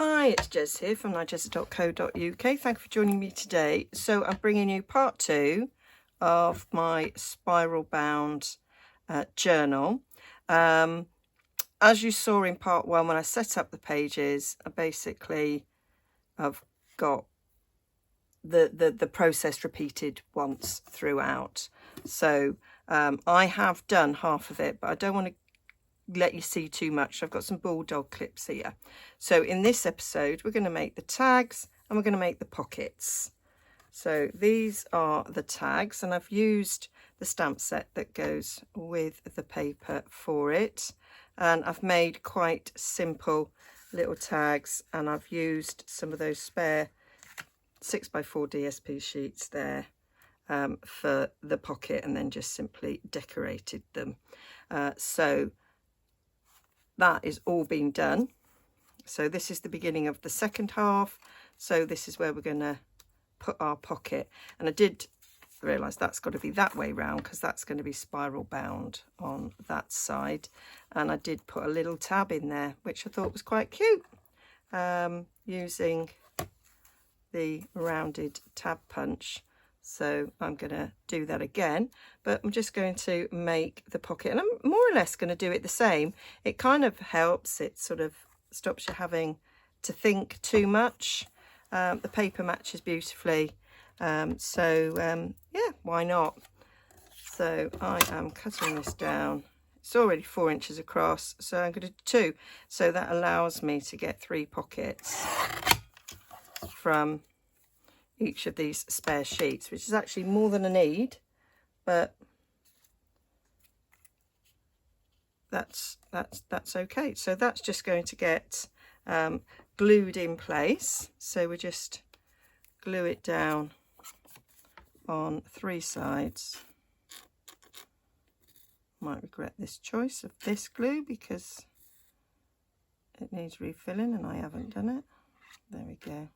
Hi, it's Jez here from Nigezza.co.uk. Thank you for joining me today. So I'm bringing you part 2 of my spiral bound journal. As you saw in part 1, when I set up the pages, I've got the process repeated once throughout. So I have done half of it, but I don't want to let you see too much. I've got some bulldog clips here. So in this episode, we're going to make the tags and we're going to make the pockets. So these are the tags, and I've used the stamp set that goes with the paper for it. And I've made quite simple little tags, and I've used some of those spare 6x4 DSP sheets there for the pocket, and then just simply decorated them. So that is all been done. So this is the beginning of the second half. So this is where we're going to put our pocket. And I did realise that's got to be that way round, because that's going to be spiral bound on that side. And I did put a little tab in there, which I thought was quite cute, using the rounded tab punch. So I'm going to do that again, but I'm just going to make the pocket, and I'm more or less going to do it the same. It kind of helps, it sort of stops you having to think too much. The paper matches beautifully, yeah, why not? So I am cutting this down. It's already 4 inches across, so I'm going to do 2. So that allows me to get 3 pockets from each of these spare sheets, which is actually more than I need, but that's okay. So that's just going to get glued in place. So we just glue it down on 3 sides. Might regret this choice of this glue because it needs refilling and I haven't done it. There we go.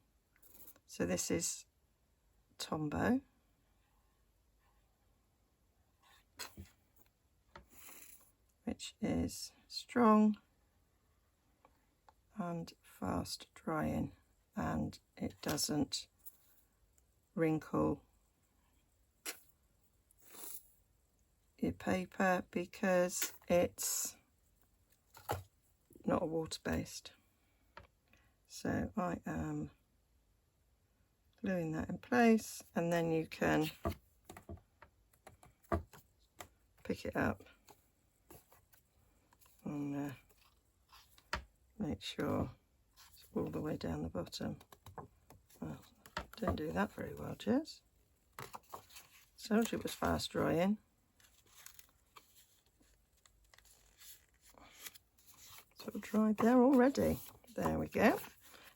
So this is Tombow, which is strong and fast drying, and it doesn't wrinkle your paper because it's not water-based. So I am gluing that in place, and then you can pick it up and make sure it's all the way down the bottom. Well, don't do that very well, Jess. Told you it was fast drying. So it dried there already. There we go.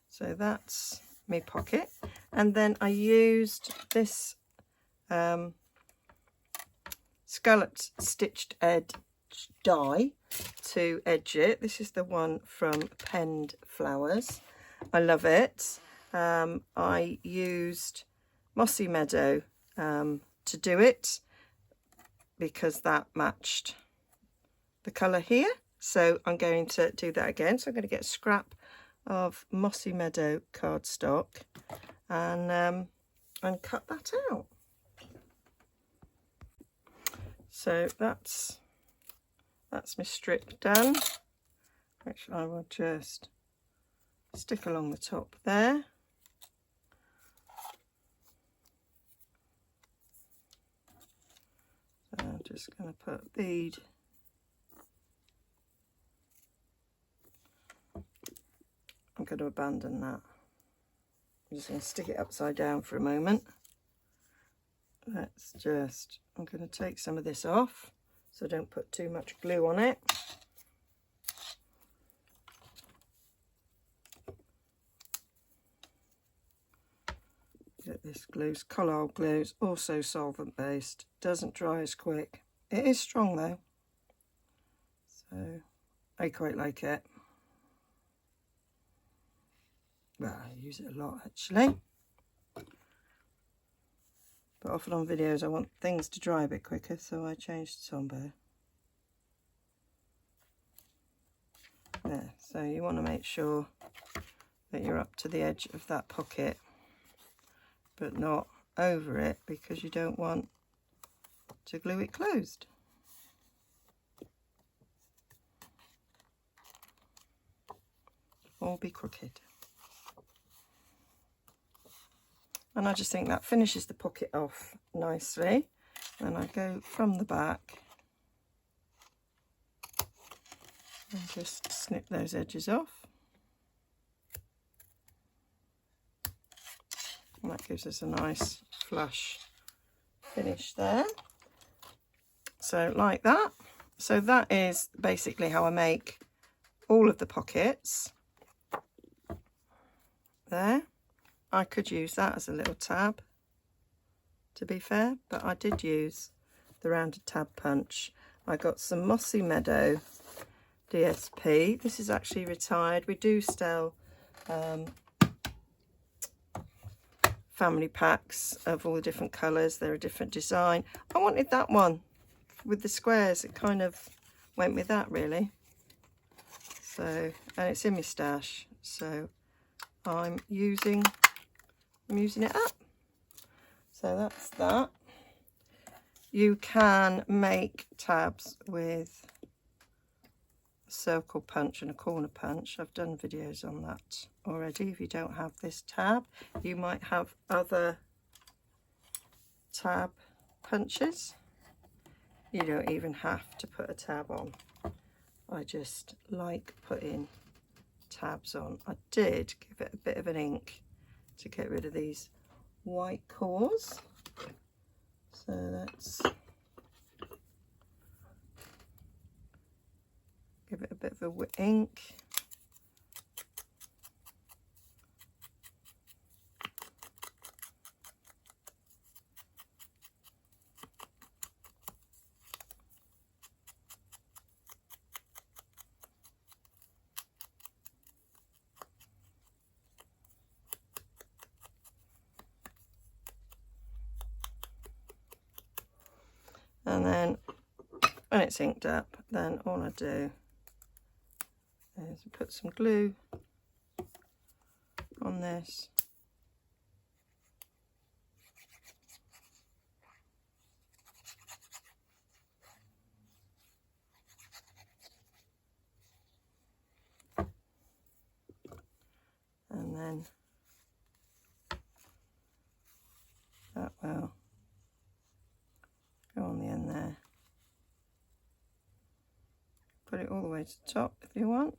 So that's my pocket. And then I used this scalloped stitched edge die to edge it. This is the one from Penned Flowers. I love it. I used Mossy Meadow to do it because that matched the colour here. So I'm going to do that again. So I'm going to get a scrap of Mossy Meadow cardstock and cut that out. So that's my strip done, which I will just stick along the top there. So I'm just going to put a bead I'm going to abandon that. I'm just going to stick it upside down for a moment. I'm going to take some of this off so don't put too much glue on it. Get this glue, collard glue, is also solvent based, doesn't dry as quick. It is strong though, so I quite like it. Well, I use it a lot actually, but often on videos I want things to dry a bit quicker, so I changed to Tombow. There, so you want to make sure that you're up to the edge of that pocket, but not over it, because you don't want to glue it closed. Or be crooked. And I just think that finishes the pocket off nicely. And I go from the back and just snip those edges off. And that gives us a nice flush finish there. So like that. So that is basically how I make all of the pockets. There. I could use that as a little tab, to be fair, but I did use the rounded tab punch. I got some Mossy Meadow DSP. This is actually retired. We do sell family packs of all the different colours. They're a different design. I wanted that one with the squares. It kind of went with that, really. So, and it's in my stash, so I'm using it up. So that's that. You can make tabs with a circle punch and a corner punch. I've done videos on that already. If you don't have this tab, you might have other tab punches. You don't even have to put a tab on. I just like putting tabs on. I did give it a bit of an ink to get rid of these white cores. So let's give it a bit of a ink. And then when it's inked up, then all I do is put some glue on this. And then that will go on the end there. Put it all the way to the top if you want.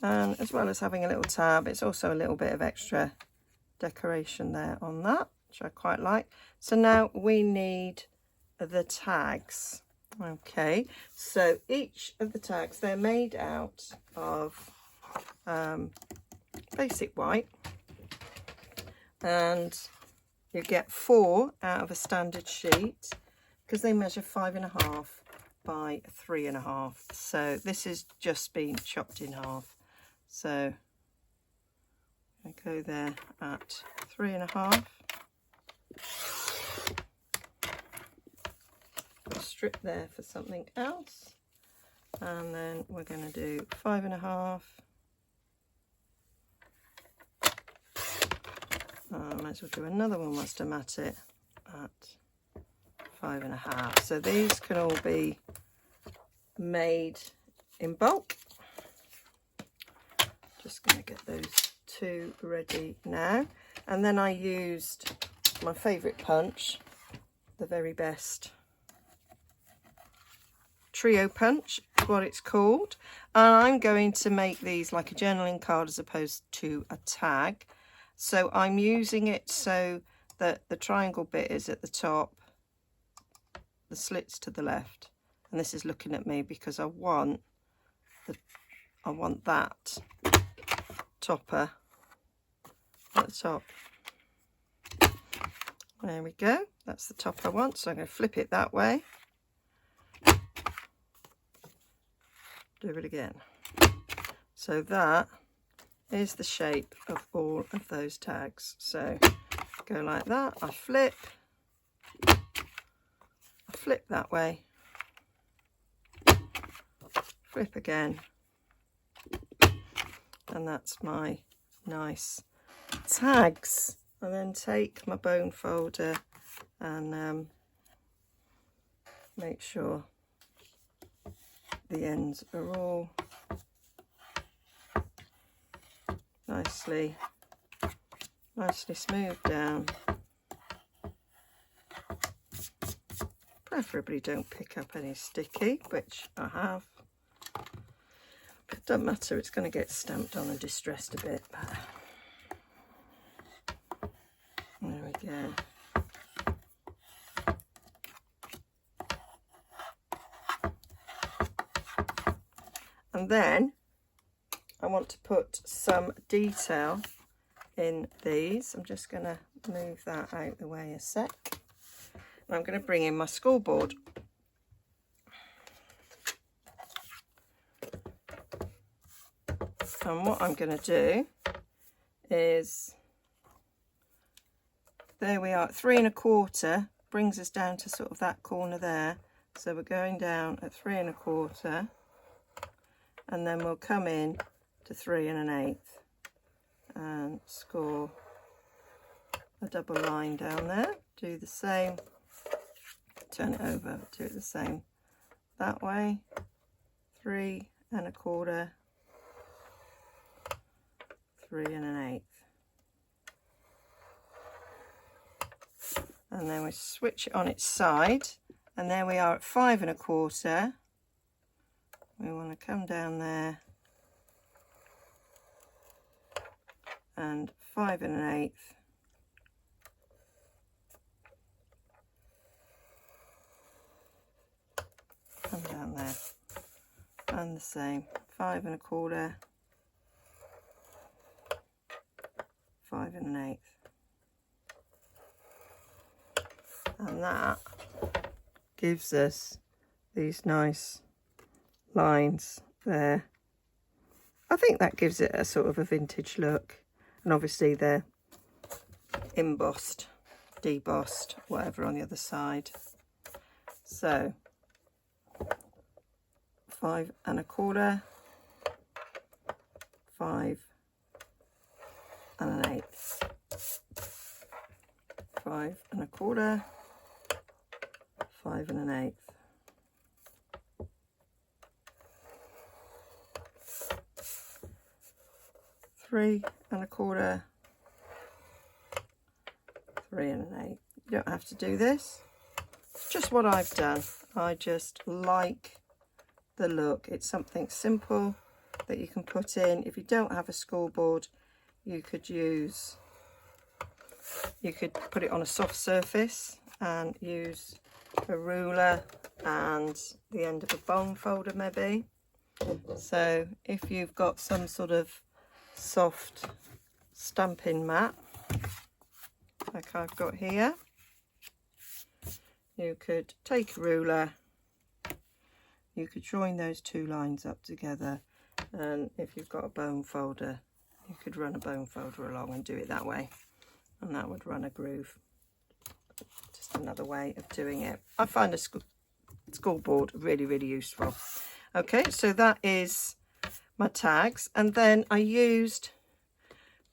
And as well as having a little tab, it's also a little bit of extra decoration there on that, which I quite like. So now we need the tags. Okay, so each of the tags, they're made out of basic white, and you get 4 out of a standard sheet because they measure 5.5 by 3.5. So this has just been chopped in half. So I go there at 3.5. Strip there for something else, and then we're going to do 5.5. I might as well do another one whilst I'm at it at 5.5. So these can all be made in bulk. Just going to get those 2 ready now, and then I used my favourite punch, the very best trio punch is what it's called, and I'm going to make these like a journaling card as opposed to a tag. So I'm using it so that the triangle bit is at the top, the slits to the left, and this is looking at me because I want that topper at the top. There we go, that's the top I want, so I'm going to flip it that way. Do it again. So that is the shape of all of those tags. So go like that, I flip, flip that way, flip again, and that's my nice tags. And then take my bone folder and make sure the ends are all nicely smoothed down. Preferably don't pick up any sticky, which I have. But it doesn't matter, it's going to get stamped on and distressed a bit. But there we go. And then I want to put some detail in these. I'm just going to move that out the way a sec. And I'm going to bring in my school board. And what I'm going to do is, there we are, 3 1/4 brings us down to sort of that corner there. So we're going down at 3 1/4, and then we'll come in to 3 1/8 and score a double line down there. Do the same, turn it over, do it the same that way. 3 1/4, 3 1/8, and then we switch it on its side, and there we are at 5 1/4. We want to come down there and 5 1/8, come down there, and the same, 5 1/4, 5 1/8, and that gives us these nice lines there. I think that gives it a sort of a vintage look, and obviously they're embossed, debossed, whatever on the other side. So 5 1/4, 5 1/8, 5 1/4, 5 1/8. Three and a quarter, 3 1/8. You don't have to do this. It's just what I've done. I just like the look. It's something simple that you can put in. If you don't have a school board, you could put it on a soft surface and use a ruler and the end of a bone folder maybe. So if you've got some sort of soft stamping mat like I've got here, you could take a ruler, you could join those two lines up together, and if you've got a bone folder, you could run a bone folder along and do it that way, and that would run a groove. Just another way of doing it. I find a school board really, really useful. Okay, so that is my tags, and then I used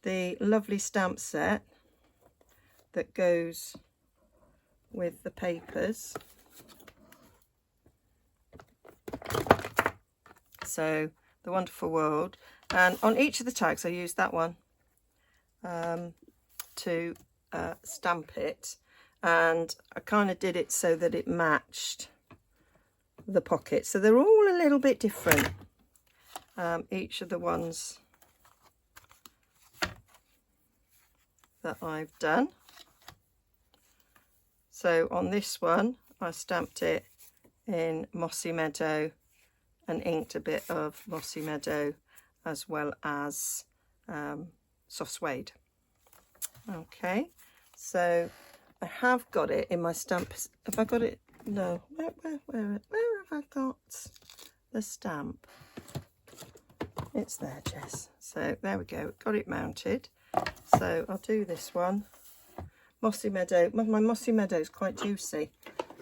the lovely stamp set that goes with the papers. So the Wonderful World, and on each of the tags I used that one to stamp it, and I kind of did it so that it matched the pocket. So they're all a little bit different, each of the ones that I've done. So on this one I stamped it in Mossy Meadow and inked a bit of Mossy Meadow as well as soft suede. Okay, so I have got it in my stamp. Have I got it? No. Where have I got the stamp? It's there, Jess. So there we go. Got it mounted. So I'll do this one. Mossy Meadow. My Mossy Meadow is quite juicy,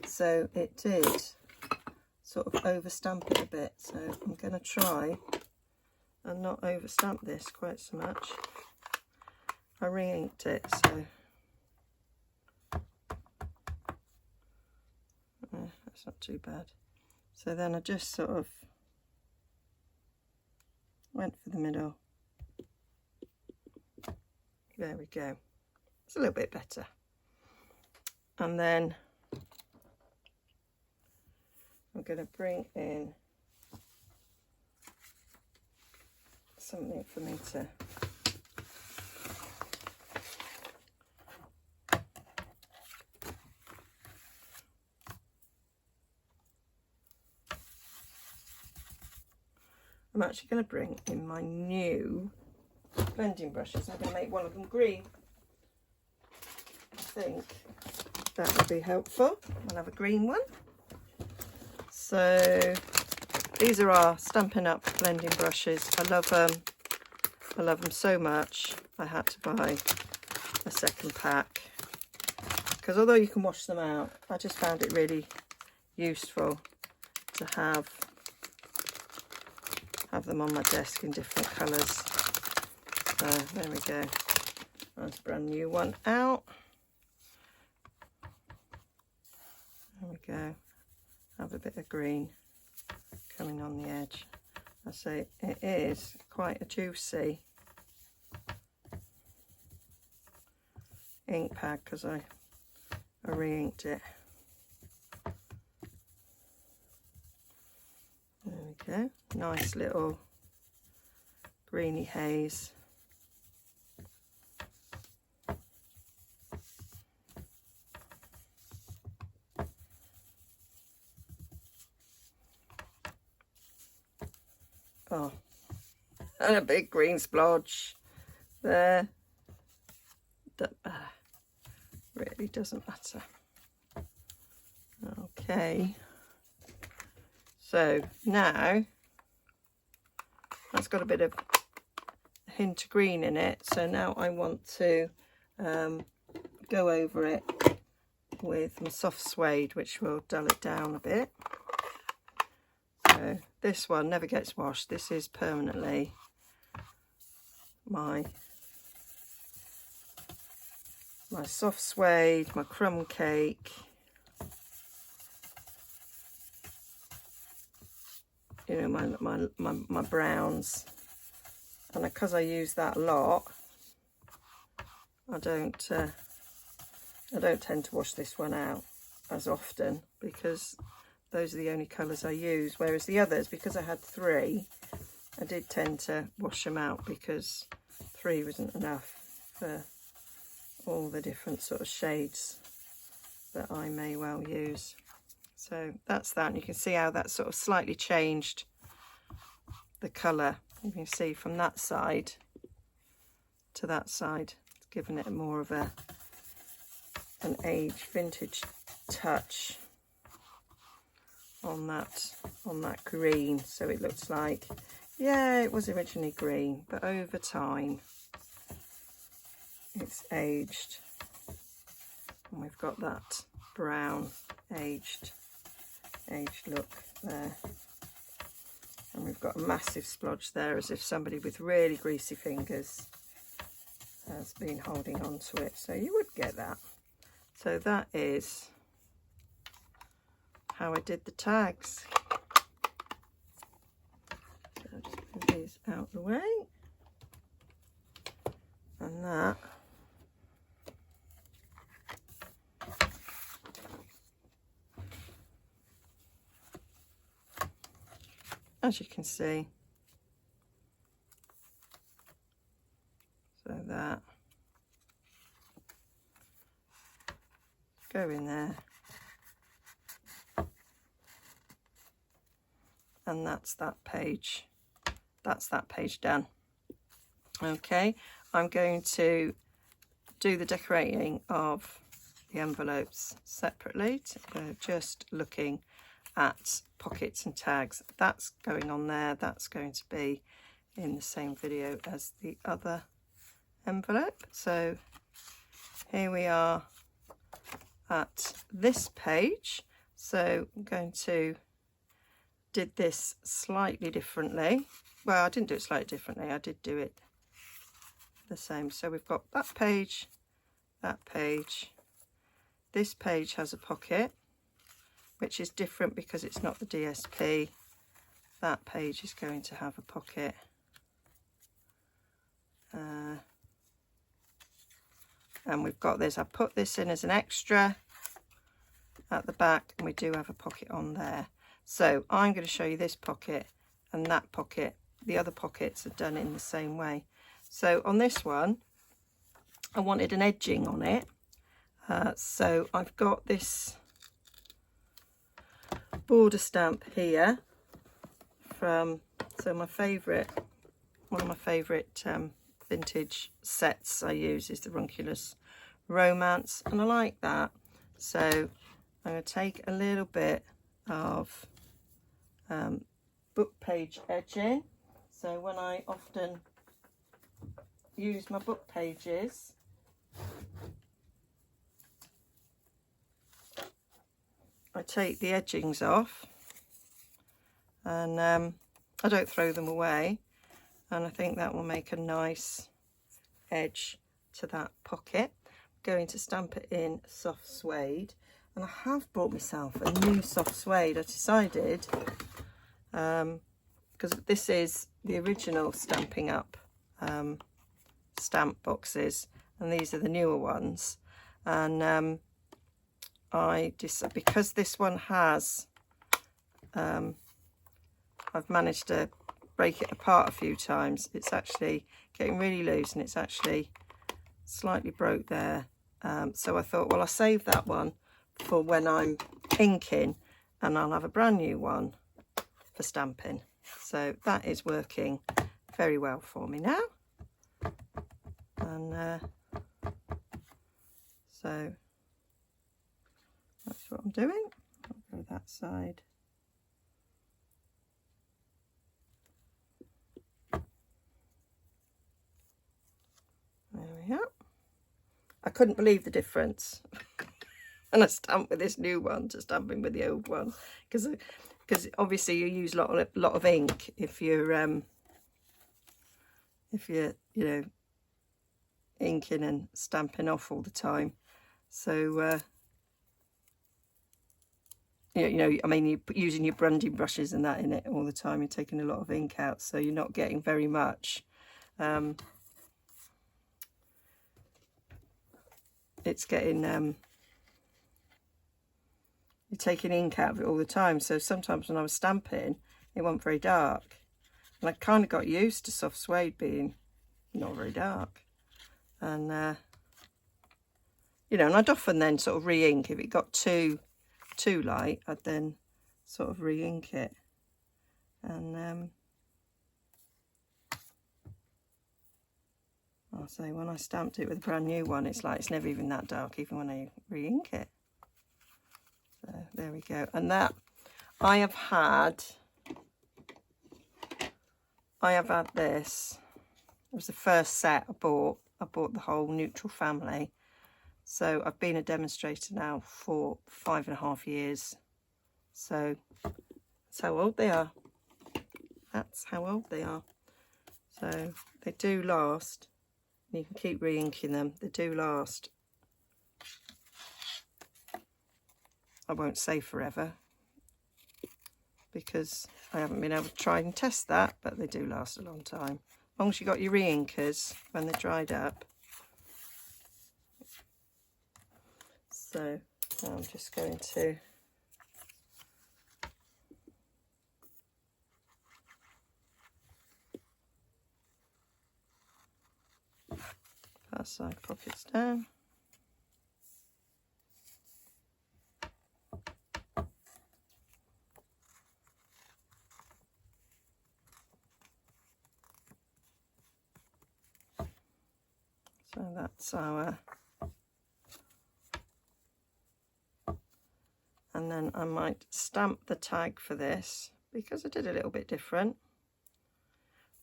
so it did sort of over stamp it a bit. So I'm going to try and not over stamp this quite so much. I re-inked it, so that's not too bad. So then I just sort of went for the middle. There we go. It's a little bit better. And then I'm going to bring in something for me to I'm actually going to bring in my new blending brushes. I'm going to make one of them green. I think that would be helpful. I'll have a green one. So these are our Stampin' Up blending brushes. I love them. I love them so much. I had to buy a second pack because although you can wash them out, I just found it really useful to have them on my desk in different colours. So there we go. That's a brand new one out. There we go. Have a bit of green coming on the edge. I say it is quite a juicy ink pad because I re-inked it. There we go. Nice little greeny haze. Oh, and a big green splodge there. That really doesn't matter. Okay, so now that's got a bit of hint of green in it. So now I want to go over it with my soft suede, which will dull it down a bit. So this one never gets washed. This is permanently my soft suede, my crumb cake, you know, my browns, and because I use that a lot, I don't tend to wash this one out as often because those are the only colours I use, whereas the others, because I had 3, I did tend to wash them out because 3 wasn't enough for all the different sort of shades that I may well use. So that's that, and you can see how that sort of slightly changed the colour. You can see from that side to that side, it's given it more of an aged vintage touch on that green. So it looks like, yeah, it was originally green, but over time it's aged, and we've got that brown aged look there, and we've got a massive splodge there, as if somebody with really greasy fingers has been holding on to it. So you would get that. So that is how I did the tags. So I'll just move these out the way, and that as you can see, so that go in there, and that's that page done. Okay, I'm going to do the decorating of the envelopes separately, just looking at pockets and tags. That's going on there. That's going to be in the same video as the other envelope. So here we are at this page. So I'm going to did this slightly differently. Well, I didn't do it slightly differently, I did do it the same. So we've got that page, that page. This page has a pocket, which is different because it's not the DSP. That page is going to have a pocket. And we've got this, I put this in as an extra at the back, and we do have a pocket on there. So I'm going to show you this pocket and that pocket. The other pockets are done in the same way. So on this one, I wanted an edging on it. So I've got this border stamp here from, so my favourite, one of my favourite vintage sets I use is the Runculus Romance, and I like that. So I'm going to take a little bit of book page edging. So when I often use my book pages, I take the edgings off, and I don't throw them away, and I think that will make a nice edge to that pocket. I'm going to stamp it in soft suede, and I have bought myself a new soft suede. I decided, because this is the original Stampin' Up stamp boxes, and these are the newer ones, and because this one has I've managed to break it apart a few times, it's actually getting really loose, and it's actually slightly broke there. So I thought, well, I'll save that one for when I'm inking, and I'll have a brand new one for stamping. So that is working very well for me now. And so that's what I'm doing. I'll go that side. There we are. I couldn't believe the difference when I stamped with this new one to stamping with the old one, because obviously you use a lot of ink if you're you know, inking and stamping off all the time. So you know, I mean, you're using your branding brushes and that in it all the time. You're taking a lot of ink out, so you're not getting very much. It's getting you're taking ink out of it all the time. So sometimes when I was stamping, it wasn't very dark, and I kind of got used to soft suede being not very dark. And you know, and I'd often then sort of re-ink if it got too light. I'd then sort of re-ink it, and I'll say when I stamped it with a brand new one, it's like it's never even that dark, even when I re-ink it. So there we go. And that I have had this. It was the first set I bought. I bought the whole neutral family. So I've been a demonstrator now for 5.5 years. So that's how old they are. That's how old they are. So they do last. You can keep re-inking them. They do last. I won't say forever, because I haven't been able to try and test that, but they do last a long time. As long as you got your re-inkers when they're dried up. So now I'm just going to pass side pockets down. So that's our, and then I might stamp the tag for this, because I did a little bit different.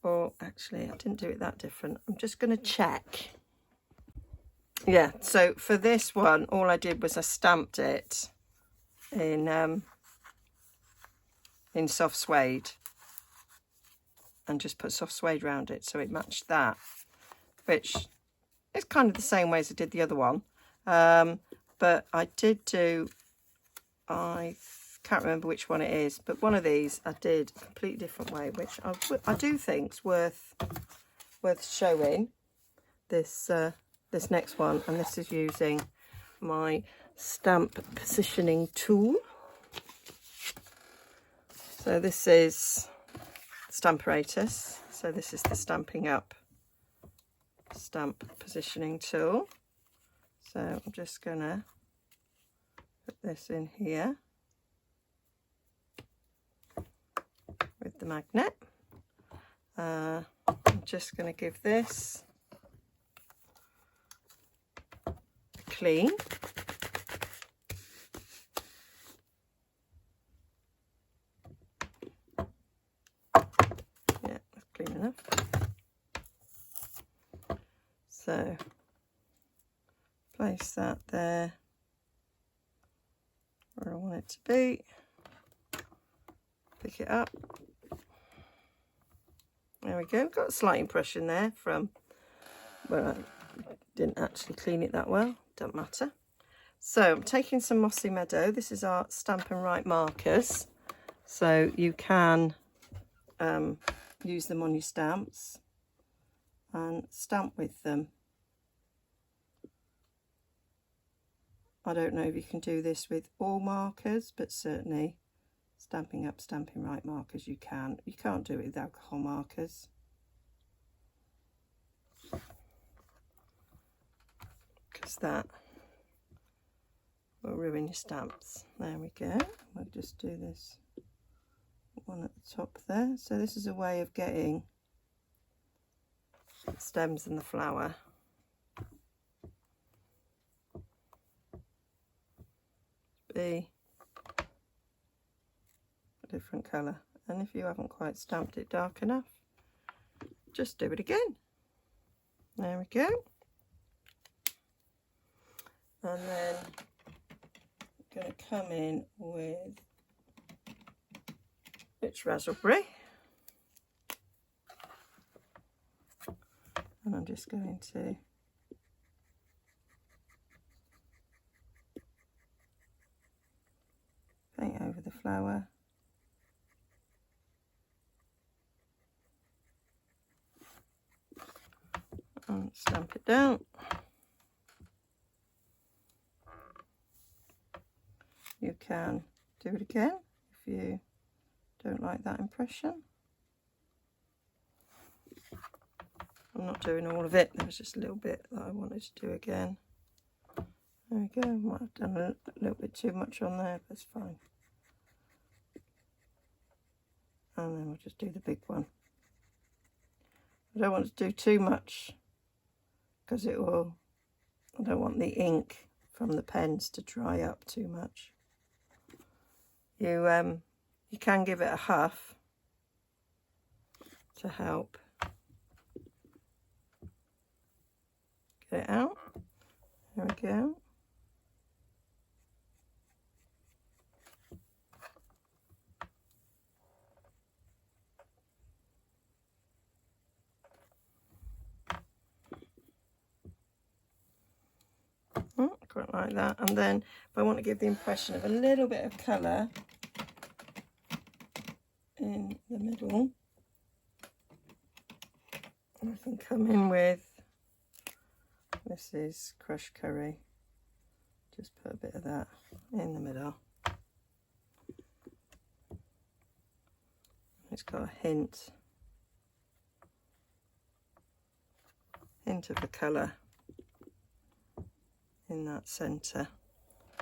Or actually, I didn't do it that different. I'm just going to check. Yeah, so for this one, all I did was I stamped it in soft suede, and just put soft suede around it so it matched that, which is kind of the same way as I did the other one. But I did do, I can't remember which one it is, but one of these I did a completely different way, which I do think is worth showing. This this next one, and this is using my stamp positioning tool. So this is Stamparatus. So this is the Stamping Up stamp positioning tool. So I'm just gonna put this in here with the magnet. I'm just gonna give this a clean. Yeah, that's clean enough. So place that there where I want it to be. Pick it up. There we go. Got a slight impression there from where I didn't actually clean it that well. Don't matter. So I'm taking some Mossy Meadow. This is our Stamp and Write markers. So you can use them on your stamps and stamp with them. I don't know if you can do this with all markers, but certainly Stamping Up, Stamping Write markers you can. You can't do it with alcohol markers. Because that will ruin your stamps. There we go. We'll just do this one at the top there. So this is a way of getting the stems and the flower be a different colour, and if you haven't quite stamped it dark enough, just do it again. There we go. And then I'm going to come in with Rich Raspberry, and I'm just going to paint over the flower. And stamp it down. You can do it again if you don't like that impression. I'm not doing all of it, there was just a little bit that I wanted to do again. There we go, might have done a little bit too much on there, but it's fine. And then we'll just do the big one. I don't want to do too much because it will, I don't want the ink from the pens to dry up too much. You can give it a huff to help get it out. There we go. Quite like that. And then if I want to give the impression of a little bit of colour in the middle, I can come in with, this is crushed curry, just put a bit of that in the middle. It's got a hint of the colour in that centre.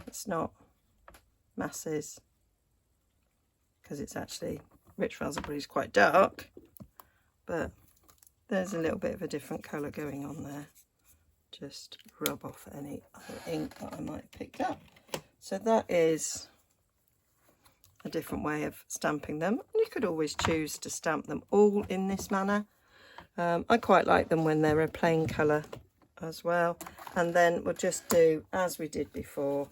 It's not masses because it's actually, Rich Raspberry is quite dark, but there's a little bit of a different colour going on there. Just rub off any other ink that I might have picked up. So that is a different way of stamping them. And you could always choose to stamp them all in this manner. I quite like them when they're a plain colour as well. And then we'll just do as we did before,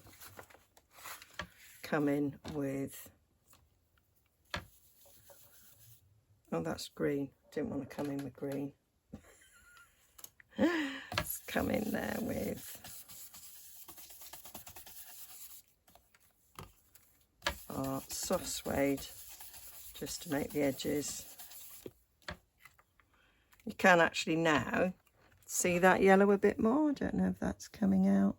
come in with, oh, that's green. Didn't want to come in with green. Let's come in there with our soft suede, just to make the edges. You can actually now see that yellow a bit more. I don't know if that's coming out.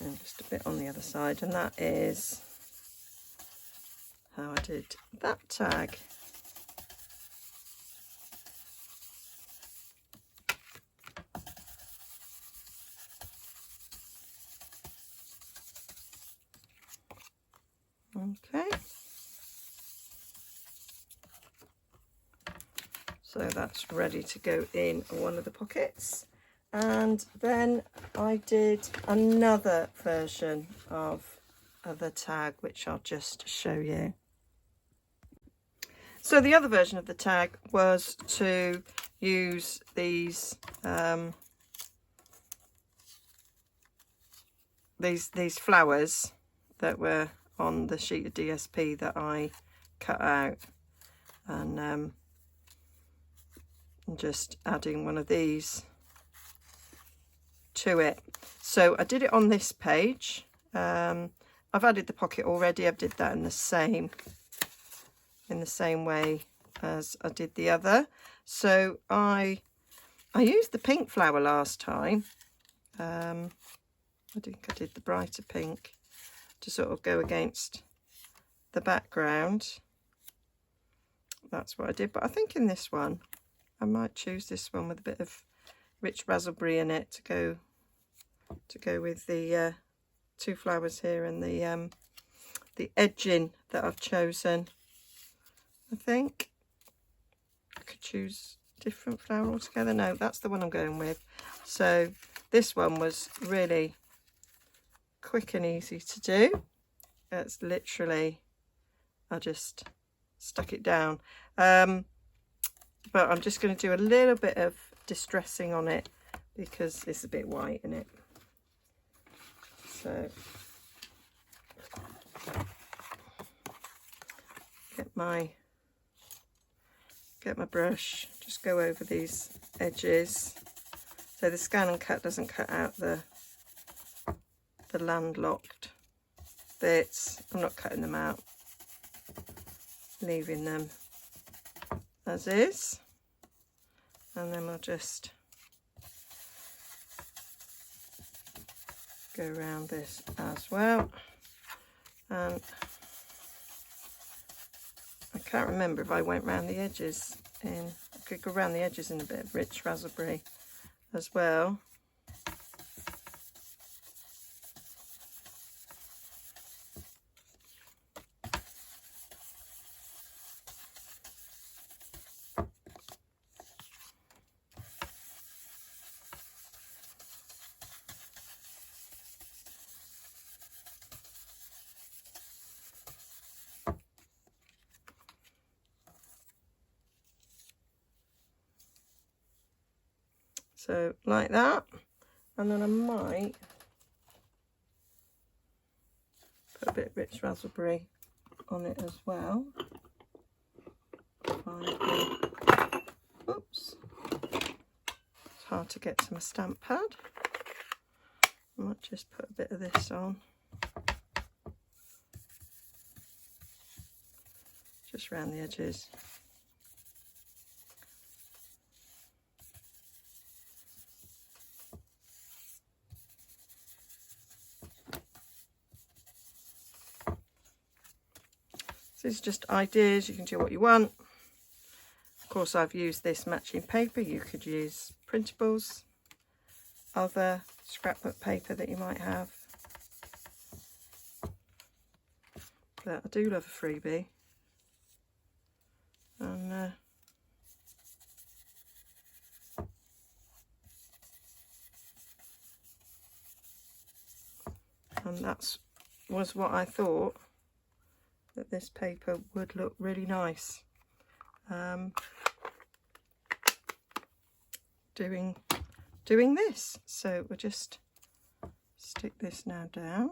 And just a bit on the other side, and that is how I did that tag. Okay, so that's ready to go in one of the pockets. And then I did another version of the tag, which I'll just show you. So the other version of the tag was to use these flowers that were on the sheet of DSP that I cut out, and just adding one of these to it. So I did it on this page. I've added the pocket already. I did that in the same way as I did the other. So I used the pink flower last time. I think I did the brighter pink to sort of go against the background. That's what I did. But I think in this one I might choose this one with a bit of rich raspberry in it to go with the two flowers here, and the edging that I've chosen. I think I could choose a different flower altogether. No, that's the one I'm going with. So this one was really quick and easy to do. It's literally, I just stuck it down. But I'm just going to do a little bit of distressing on it because it's a bit white in it. So get my brush, just go over these edges. So the scan and cut doesn't cut out the landlocked bits. I'm not cutting them out, leaving them as is. And then we'll just go around this as well. And I can't remember if I went round the edges in, I could go around the edges in a bit of rich raspberry as well. So like that, and then I might put a bit of rich raspberry on it as well. Oops, it's hard to get to my stamp pad. I might just put a bit of this on, just around the edges. These are just ideas, you can do what you want. Of course, I've used this matching paper. You could use printables, other scrapbook paper that you might have. But I do love a freebie. And that was what I thought that this paper would look really nice doing this. So we'll just stick this now down.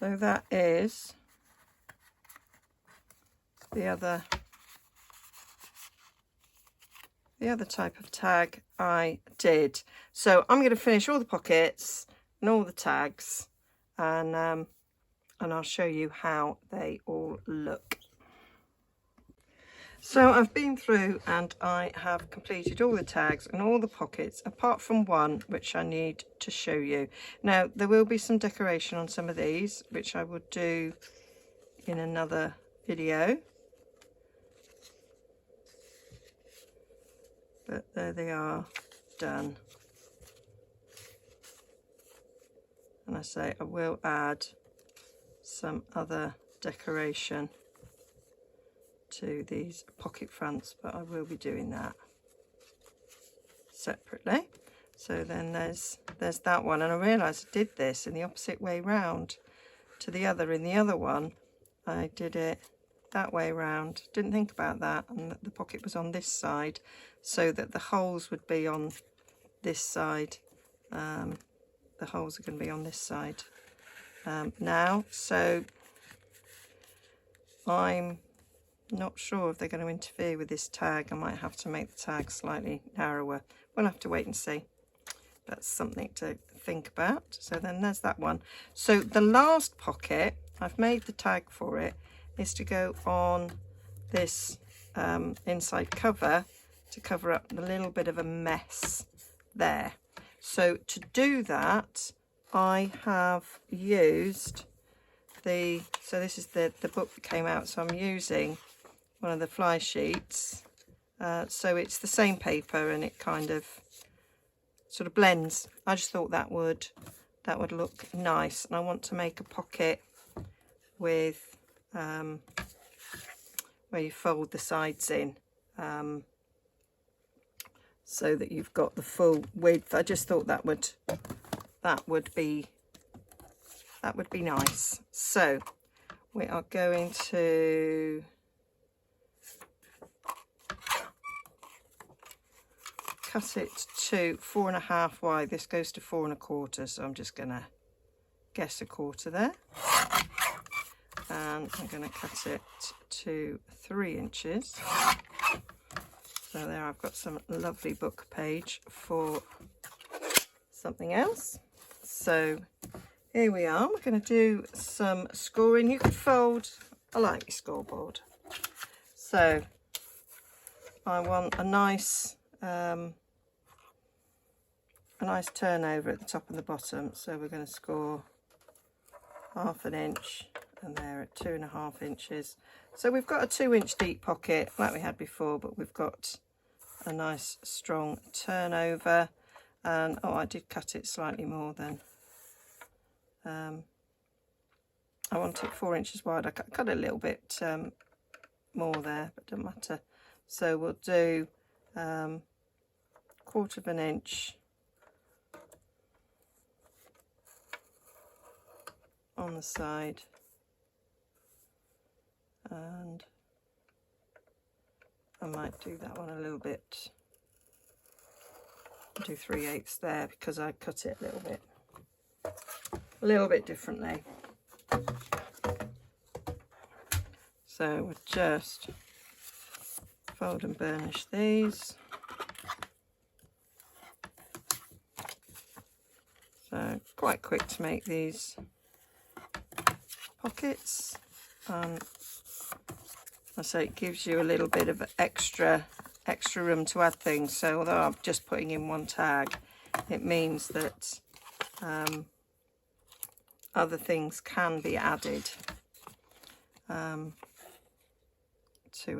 So that is the other type of tag I did. So I'm going to finish all the pockets and all the tags, and I'll show you how they all look. So I've been through and I have completed all the tags and all the pockets, apart from one which I need to show you. Now there will be some decoration on some of these, which I will do in another video. But there they are, done. And I say I will add some other decoration to these pocket fronts, but I will be doing that separately. So then there's that one, and I realised I did this in the opposite way round to the other. In the other one I did it that way round, didn't think about that, and the pocket was on this side so that the holes would be on this side. The holes are going to be on this side now, so I'm not sure if they're going to interfere with this tag. I might have to make the tag slightly narrower. We'll have to wait and see. That's something to think about. So then there's that one. So the last pocket, I've made the tag for it, is to go on this inside cover to cover up a little bit of a mess there. So to do that, I have used so this is the book that came out, so I'm using one of the fly sheets. So it's the same paper and it kind of sort of blends. I just thought that would look nice, and I want to make a pocket with where you fold the sides in, so that you've got the full width. I just thought that would be nice. So we are going to cut it to 4.5 wide. This goes to 4 1/4, so I'm just going to guess 1/4 there, and I'm going to cut it to 3 inches. So there, I've got some lovely book page for something else. So here we are. We're going to do some scoring. You could fold, I like your scoreboard. So I want a nice turnover at the top and the bottom. So we're going to score 1/2 inch, and they're at 2.5 inches. So we've got a 2-inch deep pocket like we had before, but we've got a nice strong turnover. And oh, I did cut it slightly more than I want it 4 inches wide. I cut a little bit more there, but doesn't matter. So we'll do 1/4 inch on the side, and I might do that one a little bit, do 3/8 there, because I cut it a little bit differently. So we'll just fold and burnish these. So quite quick to make these pockets. I say it gives you a little bit of extra room to add things. So although I'm just putting in one tag, it means that other things can be added to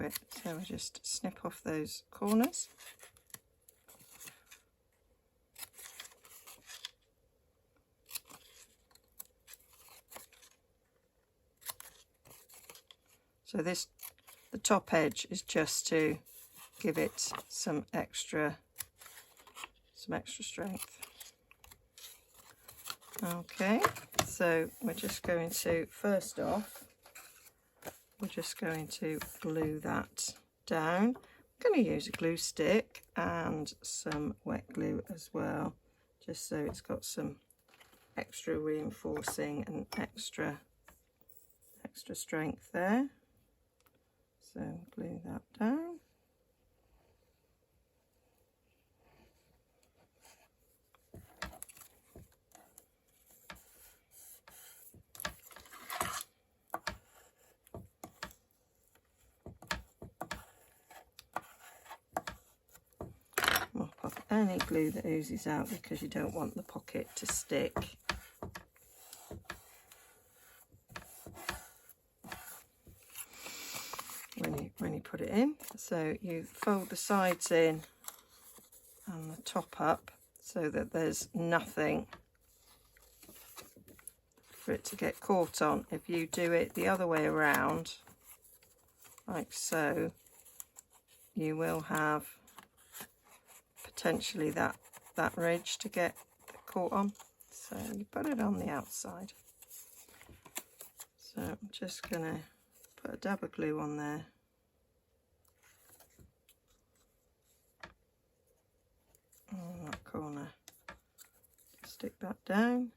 it. So we just snip off those corners. So the top edge is just to give it some extra strength. Okay, so we're just going to, first off, we're just going to glue that down. I'm going to use a glue stick and some wet glue as well, just so it's got some extra reinforcing and extra strength there. So glue that down. Mop off any glue that oozes out because you don't want the pocket to stick. When you put it in, so you fold the sides in and the top up so that there's nothing for it to get caught on. If you do it the other way around, like so, you will have potentially that ridge to get caught on. So you put it on the outside. So I'm just going to put a dab of glue on there. On that corner. Stick that down.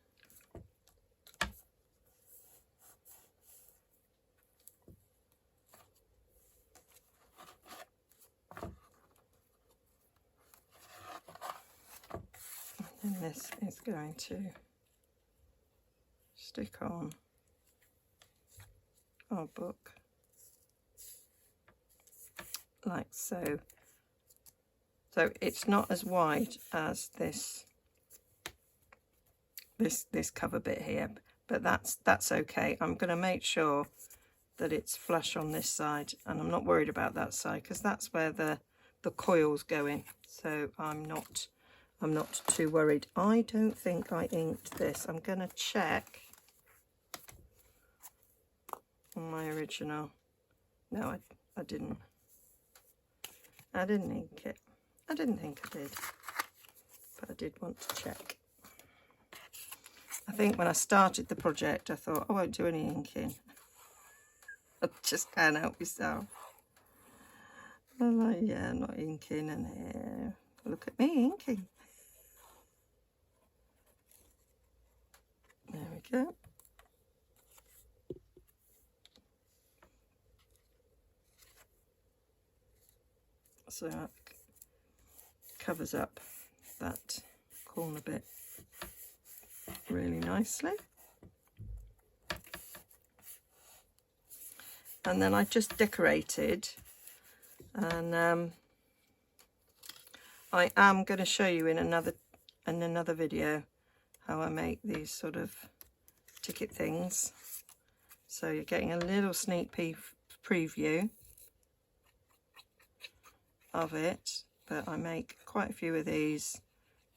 And this is going to stick on our book like so. So it's not as wide as this cover bit here, but that's okay. I'm going to make sure that it's flush on this side, and I'm not worried about that side because that's where the coil's going. So I'm not too worried. I don't think I inked this. I'm going to check on my original. No, I didn't. I didn't ink it. I didn't think I did, but I did want to check. I think when I started the project, I thought, I won't do any inking. I just can't help myself. I'm like, yeah, I'm not inking, and here, look at me inking. There we go. So that covers up that corner bit really nicely. And then I just decorated, and I am going to show you in another video how I make these sort of ticket things. So you're getting a little sneak preview of it, but I make quite a few of these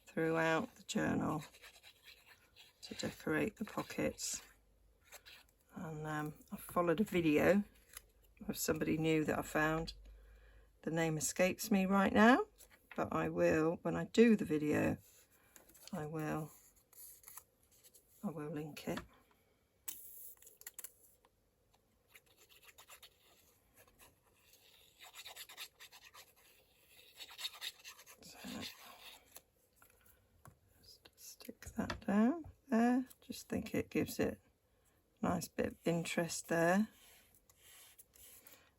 throughout the journal to decorate the pockets. And I followed a video of somebody new that I found. The name escapes me right now, but I will, when I do the video, I will link it. Stick that down there. Just think it gives it a nice bit of interest there.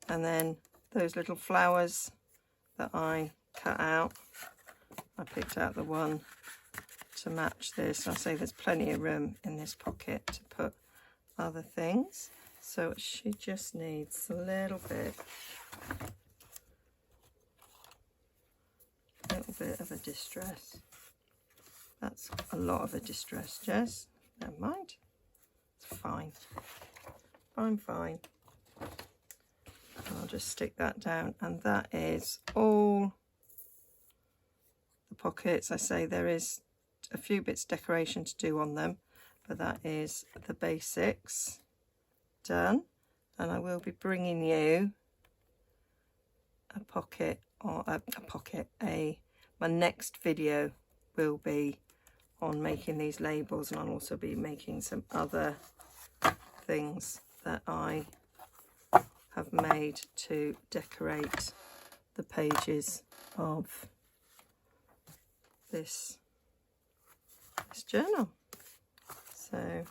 And then those little flowers that I cut out. I picked out the one to match this. I say there's plenty of room in this pocket to put other things. So she just needs a little bit of a distress. That's a lot of a distress, Jess. Never mind. It's fine. Fine. I'll just stick that down, and that is all the pockets. I say there is a few bits decoration to do on them, but that is the basics done. And I will be bringing you my next video will be on making these labels, and I'll also be making some other things that I have made to decorate the pages of this journal. So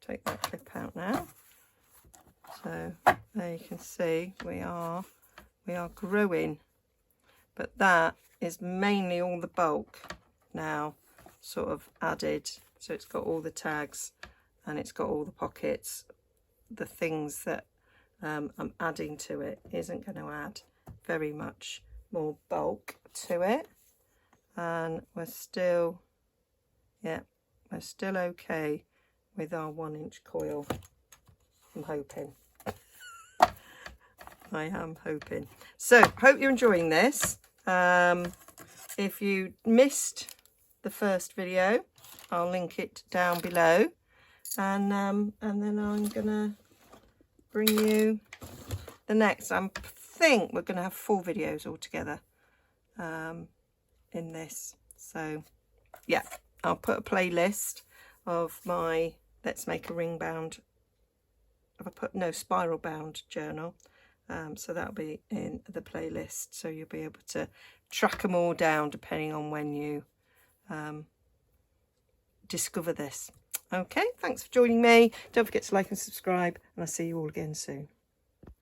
take that clip out now. So there you can see we are growing, but that is mainly all the bulk now sort of added. So it's got all the tags and it's got all the pockets. The things that I'm adding to it isn't going to add very much more bulk to it, and we're still okay with our 1-inch coil. I'm hoping. I am hoping. So hope you're enjoying this. If you missed the first video, I'll link it down below, and then I'm gonna bring you the next. I think we're gonna have 4 videos altogether in this. So yeah, I'll put a playlist of my Let's Make a Ring Bound. Spiral bound journal. So that'll be in the playlist, so you'll be able to track them all down depending on when you discover this. Okay, thanks for joining me. Don't forget to like and subscribe, and I'll see you all again soon.